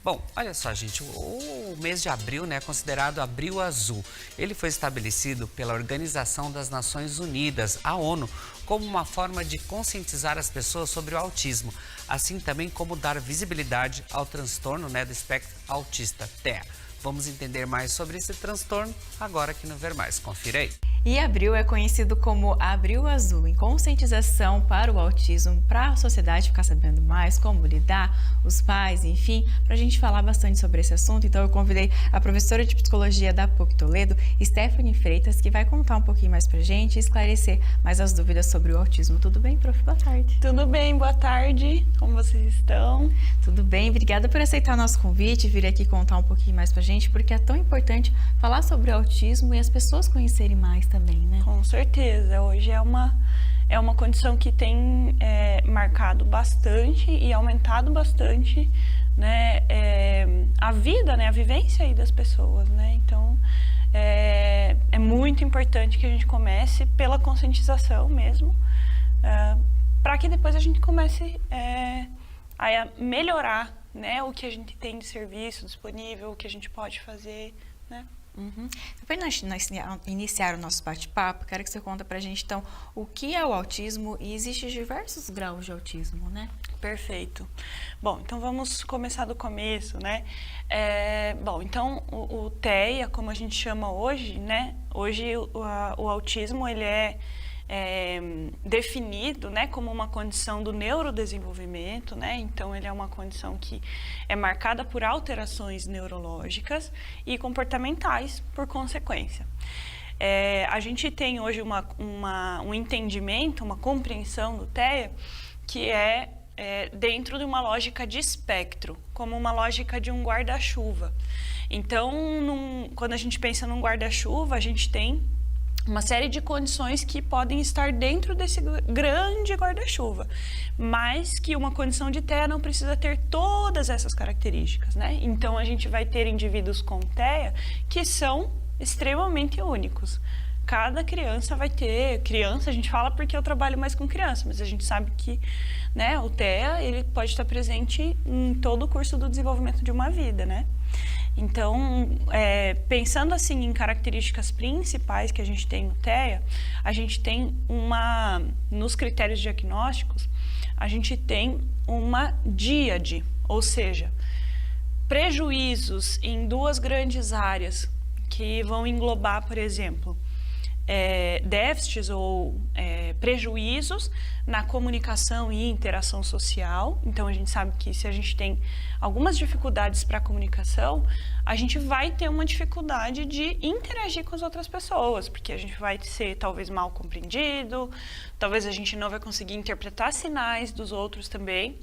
Bom, olha só, gente, o mês de abril, né, é considerado Abril Azul. Ele foi estabelecido pela Organização das Nações Unidas, a ONU, como uma forma de conscientizar as pessoas sobre o autismo, assim também como dar visibilidade ao transtorno, né, do espectro autista, TEA. Vamos entender mais sobre esse transtorno agora aqui no Ver Mais. Confira aí. E abril é conhecido como Abril Azul, em conscientização para o autismo, para a sociedade ficar sabendo mais como lidar, os pais, enfim, para a gente falar bastante sobre esse assunto. Então eu convidei a professora de psicologia da PUC Toledo, Stephanie Freitas, que vai contar um pouquinho mais para a gente e esclarecer mais as dúvidas sobre o autismo. Tudo bem, prof? Boa tarde. Tudo bem, boa tarde. Como vocês estão? Tudo bem, obrigada por aceitar o nosso convite e vir aqui contar um pouquinho mais para a gente, porque é tão importante falar sobre o autismo e as pessoas conhecerem mais também, né? Com certeza. Hoje é uma condição que tem marcado bastante e aumentado bastante, né, a vida, né, a vivência aí das pessoas, né? Então, é muito importante que a gente comece pela conscientização mesmo, para que depois a gente comece a melhorar, né, o que a gente tem de serviço disponível, o que a gente pode fazer, né? Uhum. Depois nós iniciar o nosso bate-papo, quero que você conta pra gente, então, o que é o autismo e existem diversos graus de autismo, né? Perfeito. Bom, então vamos começar do começo, né? Bom, então o TEA, como a gente chama hoje, né? Hoje o autismo, ele é definido, né, como uma condição do neurodesenvolvimento, né? Então ele é uma condição que é marcada por alterações neurológicas e comportamentais por consequência. A gente tem hoje um entendimento, uma compreensão do TEA que dentro de uma lógica de espectro, como uma lógica de um guarda-chuva. Então, quando a gente pensa num guarda-chuva, a gente tem uma série de condições que podem estar dentro desse grande guarda-chuva, mas que uma condição de TEA não precisa ter todas essas características, né? Então, a gente vai ter indivíduos com TEA que são extremamente únicos. Cada criança vai ter, a gente fala porque eu trabalho mais com criança, mas a gente sabe que, né, o TEA, ele pode estar presente em todo o curso do desenvolvimento de uma vida, né? Então, pensando assim em características principais que a gente tem no TEA, a gente tem nos critérios diagnósticos, a gente tem uma díade, ou seja, prejuízos em duas grandes áreas que vão englobar, por exemplo, déficits ou prejuízos na comunicação e interação social. Então, a gente sabe que se a gente tem algumas dificuldades para a comunicação, a gente vai ter uma dificuldade de interagir com as outras pessoas, porque a gente vai ser talvez mal compreendido, talvez a gente não vai conseguir interpretar sinais dos outros também.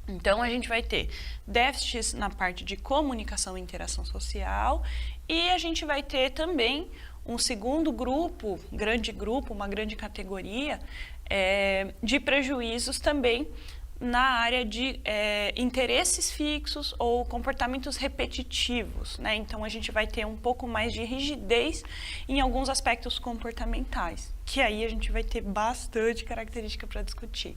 Então, a gente vai ter déficits na parte de comunicação e interação social e a gente vai ter também um segundo grupo, uma grande categoria de prejuízos também na área de interesses fixos ou comportamentos repetitivos, né? Então, a gente vai ter um pouco mais de rigidez em alguns aspectos comportamentais, que aí a gente vai ter bastante característica para discutir.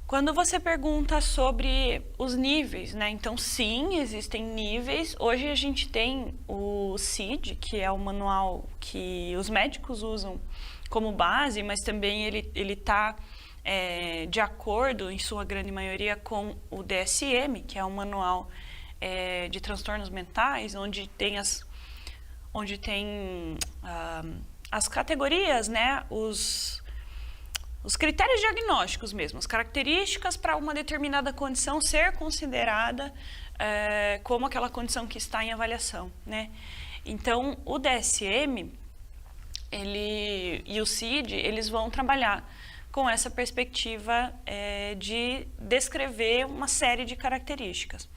Quando você pergunta sobre os níveis, né? Então, sim, existem níveis. Hoje a gente tem o CID, que é o manual que os médicos usam como base, mas também ele está de acordo, em sua grande maioria, com o DSM, que é o manual de transtornos mentais, onde tem as categorias, né? Os critérios diagnósticos mesmo, as características para uma determinada condição ser considerada como aquela condição que está em avaliação, né? Então, o DSM e o CID, eles vão trabalhar com essa perspectiva de descrever uma série de características.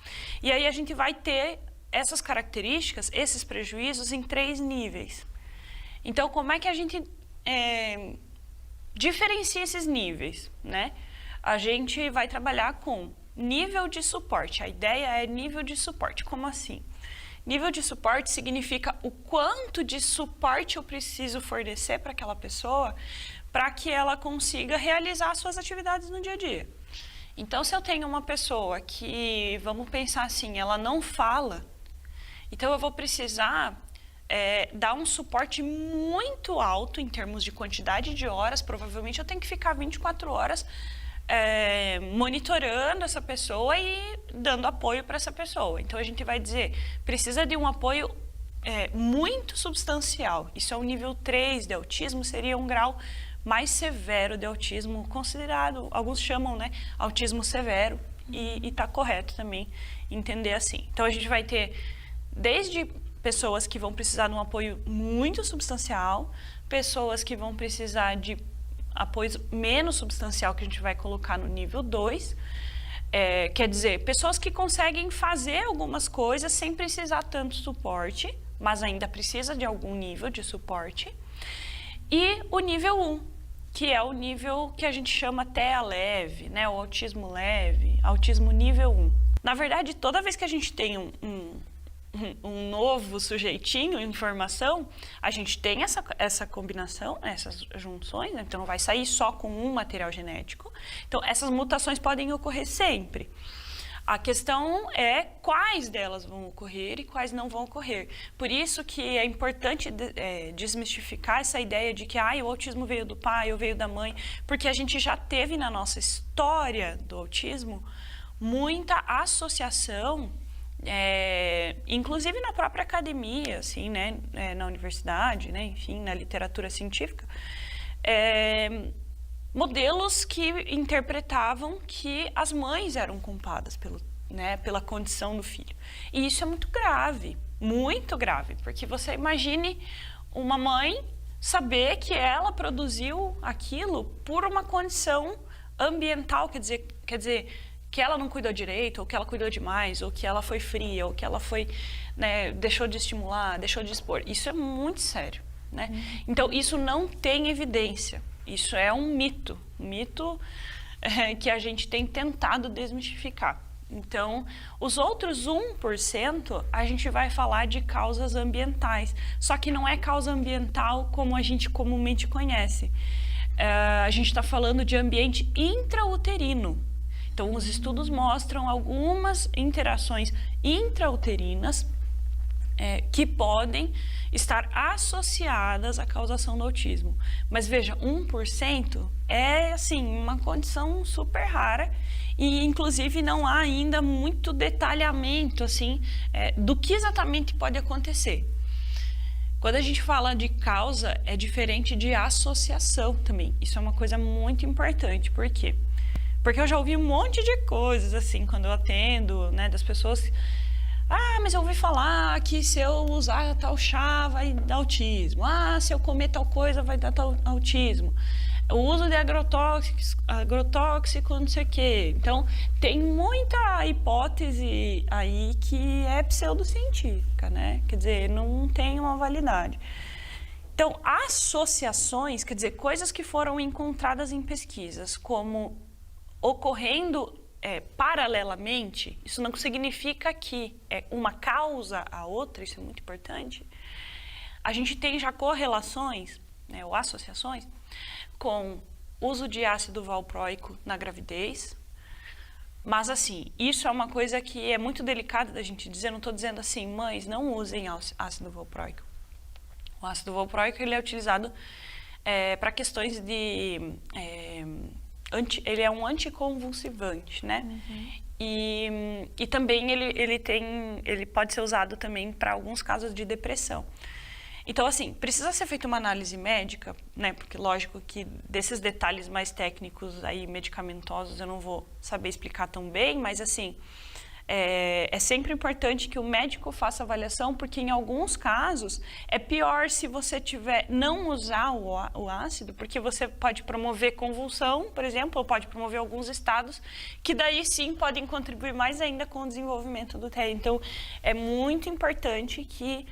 E aí a gente vai ter essas características, esses prejuízos em 3 níveis. Então, como é que a gente diferencia esses níveis, né? A gente vai trabalhar com nível de suporte. A ideia é nível de suporte. Como assim? Nível de suporte significa o quanto de suporte eu preciso fornecer para aquela pessoa para que ela consiga realizar suas atividades no dia a dia. Então, se eu tenho uma pessoa que, vamos pensar assim, ela não fala, então eu vou precisar dar um suporte muito alto em termos de quantidade de horas. Provavelmente eu tenho que ficar 24 horas monitorando essa pessoa e dando apoio para essa pessoa. Então a gente vai dizer, precisa de um apoio muito substancial. Isso é o nível 3 de autismo, seria um grau mais severo de autismo, considerado, alguns chamam, né, autismo severo, e está correto também entender assim. Então a gente vai ter desde pessoas que vão precisar de um apoio muito substancial, pessoas que vão precisar de apoio menos substancial, que a gente vai colocar no nível 2. Quer dizer, pessoas que conseguem fazer algumas coisas sem precisar tanto suporte, mas ainda precisa de algum nível de suporte. E o nível 1, que é o nível que a gente chama TEA leve, né? O autismo leve, autismo nível 1. Na verdade, toda vez que a gente tem um novo sujeitinho em formação, a gente tem essa combinação, essas junções, né? Então não vai sair só com um material genético. Então essas mutações podem ocorrer sempre. A questão é quais delas vão ocorrer e quais não vão ocorrer. Por isso que é importante desmistificar essa ideia de que o autismo veio do pai ou veio da mãe, porque a gente já teve na nossa história do autismo muita associação, inclusive na própria academia, assim, né, na universidade, né, enfim, na literatura científica, modelos que interpretavam que as mães eram culpadas pela condição do filho. E isso é muito grave, porque você imagine uma mãe saber que ela produziu aquilo por uma condição ambiental, quer dizer, que ela não cuidou direito, ou que ela cuidou demais, ou que ela foi fria, ou que ela foi, né, deixou de estimular, deixou de expor. Isso é muito sério, né? Então, isso não tem evidência. Isso é um mito que a gente tem tentado desmistificar. Então, os outros 1%, a gente vai falar de causas ambientais. Só que não é causa ambiental como a gente comumente conhece. A gente está falando de ambiente intrauterino. Então, os estudos mostram algumas interações intrauterinas que podem estar associadas à causação do autismo. Mas veja, 1% é assim, uma condição super rara e inclusive não há ainda muito detalhamento assim, do que exatamente pode acontecer. Quando a gente fala de causa, é diferente de associação também. Isso é uma coisa muito importante. Por quê? Porque eu já ouvi um monte de coisas assim, quando eu atendo, né, das pessoas... mas eu ouvi falar que se eu usar tal chá vai dar autismo. Se eu comer tal coisa vai dar tal autismo. O uso de agrotóxico, não sei o quê. Então, tem muita hipótese aí que é pseudocientífica, né? Quer dizer, não tem uma validade. Então, associações, quer dizer, coisas que foram encontradas em pesquisas como ocorrendo paralelamente, isso não significa que é uma causa a outra, isso é muito importante. A gente tem já correlações, né, ou associações, com uso de ácido valproico na gravidez, mas assim, isso é uma coisa que é muito delicada da gente dizer, não estou dizendo assim, mães, não usem ácido valproico. O ácido valproico ele é utilizado para questões de... ele é um anticonvulsivante, né? E também ele pode ser usado também para alguns casos de depressão. Então, assim, precisa ser feita uma análise médica, né? Porque, lógico, que desses detalhes mais técnicos aí, medicamentosos, eu não vou saber explicar tão bem, mas, assim, é sempre importante que o médico faça avaliação, porque em alguns casos é pior se você não usar o ácido, porque você pode promover convulsão, por exemplo, ou pode promover alguns estados que daí sim podem contribuir mais ainda com o desenvolvimento do TEA. Então, é muito importante que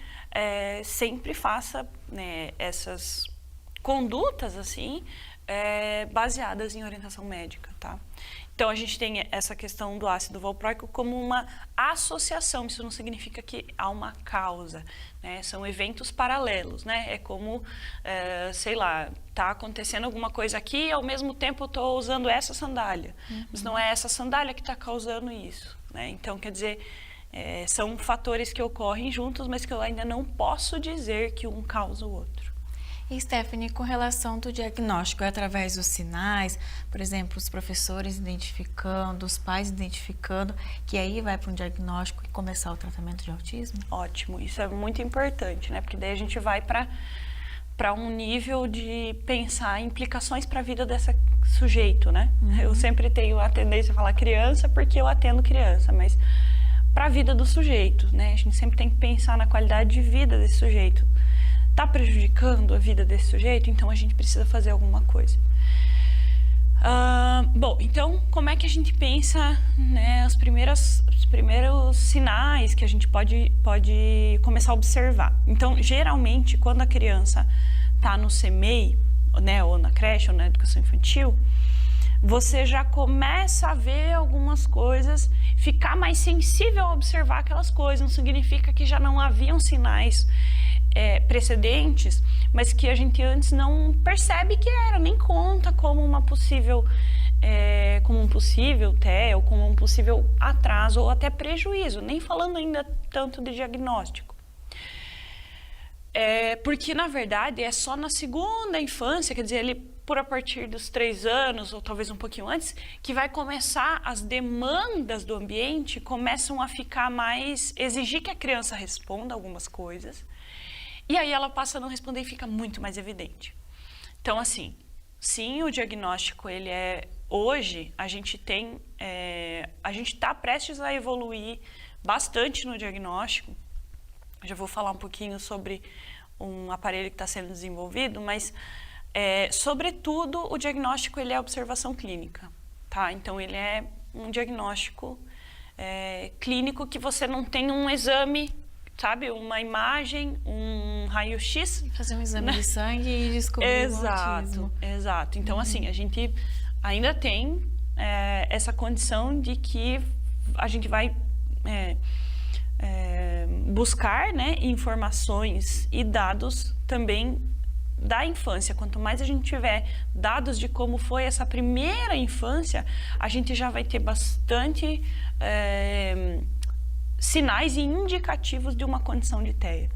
sempre faça, né, essas condutas assim baseadas em orientação médica, tá? Então, a gente tem essa questão do ácido valproico como uma associação. Isso não significa que há uma causa, né? São eventos paralelos, né? É como, sei lá, tá acontecendo alguma coisa aqui e ao mesmo tempo eu estou usando essa sandália. Mas não é essa sandália que está causando isso, né? Então, quer dizer, são fatores que ocorrem juntos, mas que eu ainda não posso dizer que um causa o outro. E Stephanie, com relação do diagnóstico, é através dos sinais, por exemplo, os professores identificando, os pais identificando, que aí vai para um diagnóstico e começar o tratamento de autismo? Ótimo, isso é muito importante, né? Porque daí a gente vai para um nível de pensar implicações para a vida desse sujeito, né? Eu sempre tenho a tendência a falar criança porque eu atendo criança, mas para a vida do sujeito, né? A gente sempre tem que pensar na qualidade de vida desse sujeito. Está prejudicando a vida desse sujeito, então a gente precisa fazer alguma coisa. Bom, então como é que a gente pensa, né, os primeiros sinais que a gente pode começar a observar? Então, geralmente, quando a criança está no CMEI, né, ou na creche, ou na educação infantil, você já começa a ver algumas coisas, ficar mais sensível a observar aquelas coisas. Não significa que já não haviam sinais precedentes, mas que a gente antes não percebe que era, nem conta como uma possível, como um possível TEA, ou como um possível atraso ou até prejuízo, nem falando ainda tanto de diagnóstico. Porque, na verdade, é só na segunda infância, quer dizer, ele por a partir dos 3 anos, ou talvez um pouquinho antes, que vai começar, as demandas do ambiente começam a ficar mais, exigir que a criança responda algumas coisas, e aí ela passa a não responder e fica muito mais evidente. Então, assim, sim, o diagnóstico, ele hoje, a gente está prestes a evoluir bastante no diagnóstico. Já vou falar um pouquinho sobre um aparelho que está sendo desenvolvido, mas, sobretudo, o diagnóstico, ele é observação clínica, tá? Então, ele é um diagnóstico clínico que você não tem um exame, sabe, uma imagem, um raio-x. Fazer um exame de sangue e descobrir o autismo. Exato. Então, assim, a gente ainda tem essa condição de que a gente vai buscar, né, informações e dados também da infância. Quanto mais a gente tiver dados de como foi essa primeira infância, a gente já vai ter bastante sinais e indicativos de uma condição de TEA.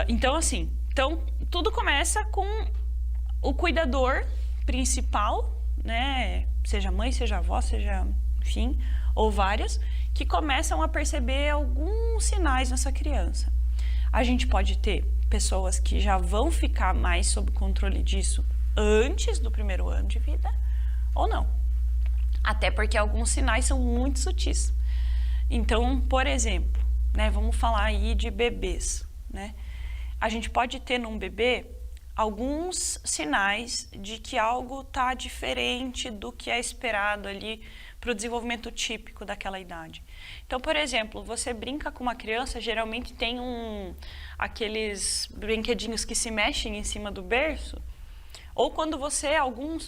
Então, assim, tudo começa com o cuidador principal, né? Seja mãe, seja avó, seja, enfim, ou várias, que começam a perceber alguns sinais nessa criança. A gente pode ter pessoas que já vão ficar mais sob controle disso antes do 1º ano de vida, ou não. Até porque alguns sinais são muito sutis. Então, por exemplo, né, vamos falar aí de bebês, né? A gente pode ter num bebê alguns sinais de que algo está diferente do que é esperado ali para o desenvolvimento típico daquela idade. Então, por exemplo, você brinca com uma criança, geralmente tem aqueles brinquedinhos que se mexem em cima do berço, ou quando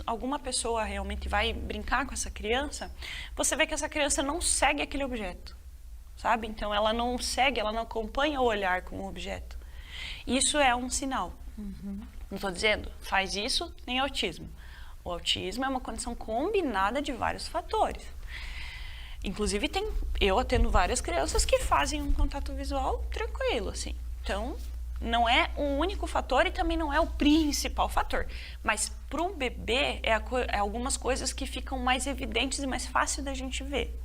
alguma pessoa realmente vai brincar com essa criança, você vê que essa criança não segue aquele objeto, sabe? Então, ela não segue, ela não acompanha o olhar com o objeto. Isso é um sinal. Não estou dizendo, faz isso, nem autismo. O autismo é uma condição combinada de vários fatores. Inclusive, eu atendo várias crianças que fazem um contato visual tranquilo, assim. Então, não é o único fator e também não é o principal fator. Mas para um bebê, é algumas coisas que ficam mais evidentes e mais fácil da gente ver.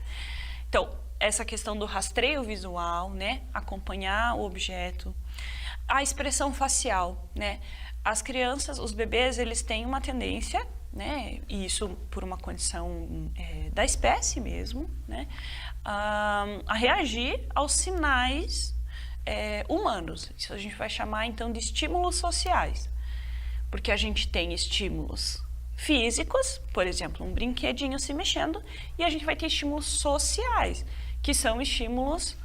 Então, essa questão do rastreio visual, né? Acompanhar o objeto. A expressão facial, né? As crianças, os bebês, eles têm uma tendência, né? E isso por uma condição da espécie mesmo, né? A reagir aos sinais humanos. Isso a gente vai chamar então de estímulos sociais, porque a gente tem estímulos físicos, por exemplo, um brinquedinho se mexendo, e a gente vai ter estímulos sociais, que são estímulos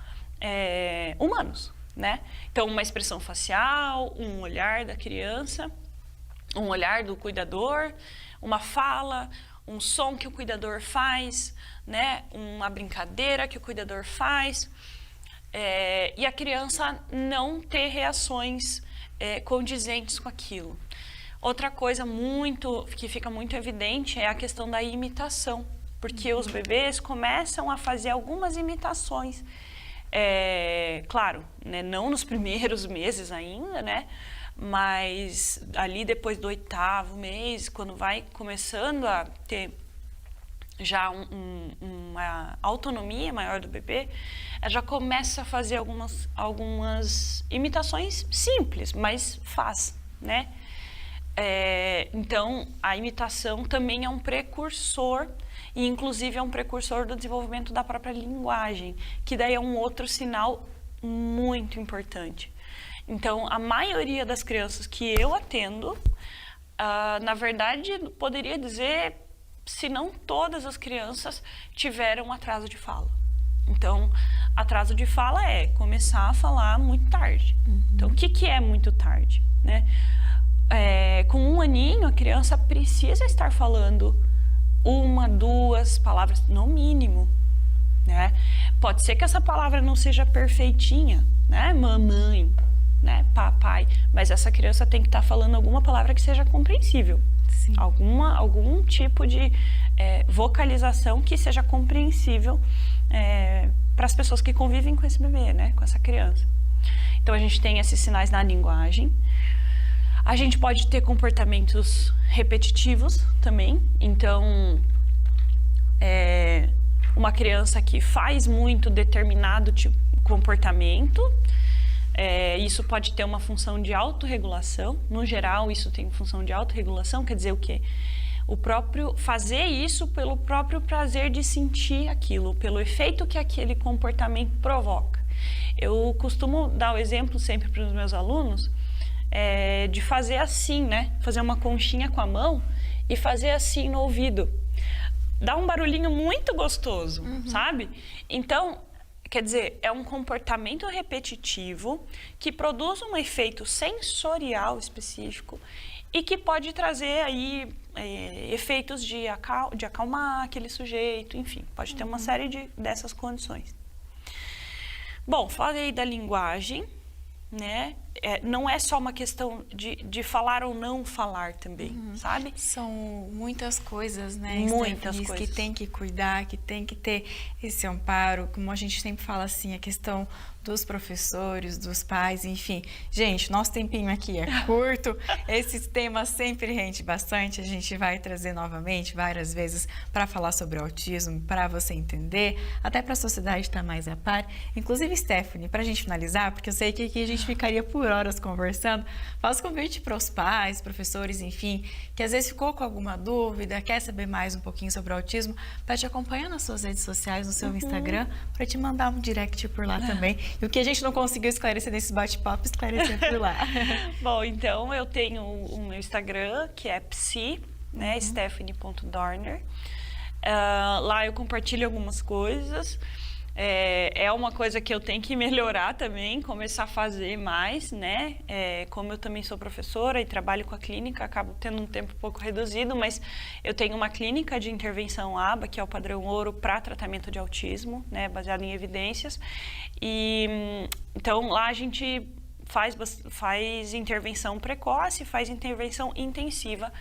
humanos, né? Então, uma expressão facial, um olhar da criança. um olhar do cuidador, uma fala, um som que o cuidador faz, né? Uma brincadeira que o cuidador faz, e a criança não ter reações condizentes com aquilo. Outra coisa que fica muito evidente é a questão da imitação, porque os bebês começam a fazer algumas imitações. Claro, né, não nos primeiros meses ainda, né? Mas ali depois do 8º mês, quando vai começando a ter já uma autonomia maior do bebê, ela já começa a fazer algumas imitações simples, mas faz, né? Então, a imitação também é um precursor, e inclusive é um precursor do desenvolvimento da própria linguagem, que daí é um outro sinal muito importante. Então, a maioria das crianças que eu atendo, na verdade, poderia dizer, se não todas as crianças tiveram atraso de fala. Então, atraso de fala é começar a falar muito tarde. Então, o que é muito tarde, né? Com 1 aninho, a criança precisa estar falando 1, 2 palavras, no mínimo, né? Pode ser que essa palavra não seja perfeitinha, né? Mamãe, né? Papai, mas essa criança tem que estar falando alguma palavra que seja compreensível. Sim. Algum tipo de vocalização que seja compreensível para as pessoas que convivem com esse bebê, né? Com essa criança. Então, a gente tem esses sinais na linguagem. A gente pode ter comportamentos repetitivos também. Então, uma criança que faz muito determinado tipo de comportamento, isso pode ter uma função de autorregulação. No geral, isso tem função de autorregulação, quer dizer o quê? Fazer isso pelo próprio prazer de sentir aquilo, pelo efeito que aquele comportamento provoca. Eu costumo dar o exemplo sempre para os meus alunos, de fazer assim, né? Fazer uma conchinha com a mão e fazer assim no ouvido. Dá um barulhinho muito gostoso, sabe? Então, quer dizer, é um comportamento repetitivo que produz um efeito sensorial específico e que pode trazer aí efeitos de acalmar aquele sujeito, enfim, pode ter uma série dessas condições. Bom, falei da linguagem, né? Não é só uma questão de falar ou não falar também, sabe? São muitas coisas, né? Muitas coisas. Que tem que cuidar, que tem que ter esse amparo, como a gente sempre fala assim, a questão dos professores, dos pais, enfim. Gente, nosso tempinho aqui é curto, esses temas sempre rende bastante, a gente vai trazer novamente várias vezes para falar sobre o autismo, para você entender, até para a sociedade estar mais a par. Inclusive, Stephanie, para a gente finalizar, porque eu sei que aqui a gente ficaria por horas conversando, faço convite para os pais, professores, enfim, que às vezes ficou com alguma dúvida, quer saber mais um pouquinho sobre o autismo, para te acompanhar nas suas redes sociais, no seu Instagram, para te mandar um direct por lá também. E o que a gente não conseguiu esclarecer nesse bate-papo, esclarecer por lá. Bom, então eu tenho o meu Instagram, que é psi, né, stephanie.dorner. Lá eu compartilho algumas coisas. É uma coisa que eu tenho que melhorar também, começar a fazer mais, né? Como eu também sou professora e trabalho com a clínica, acabo tendo um tempo um pouco reduzido, mas eu tenho uma clínica de intervenção ABA, que é o padrão ouro para tratamento de autismo, né? Baseado em evidências. E então lá a gente faz intervenção precoce, faz intervenção intensiva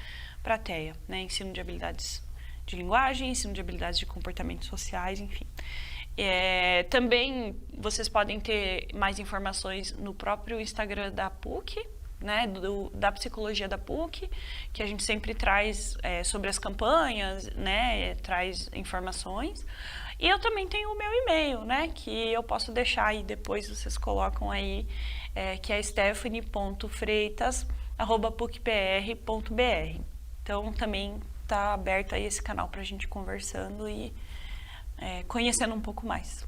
para a TEA, né? Ensino de habilidades de linguagem, ensino de habilidades de comportamentos sociais, enfim. Também vocês podem ter mais informações no próprio Instagram da PUC, né, da psicologia da PUC, que a gente sempre traz sobre as campanhas, né, traz informações. E eu também tenho o meu e-mail, né, que eu posso deixar aí, depois vocês colocam aí, que é stephanie.freitas@pucpr.br. Então também está aberto aí esse canal para a gente conversando e conhecendo um pouco mais.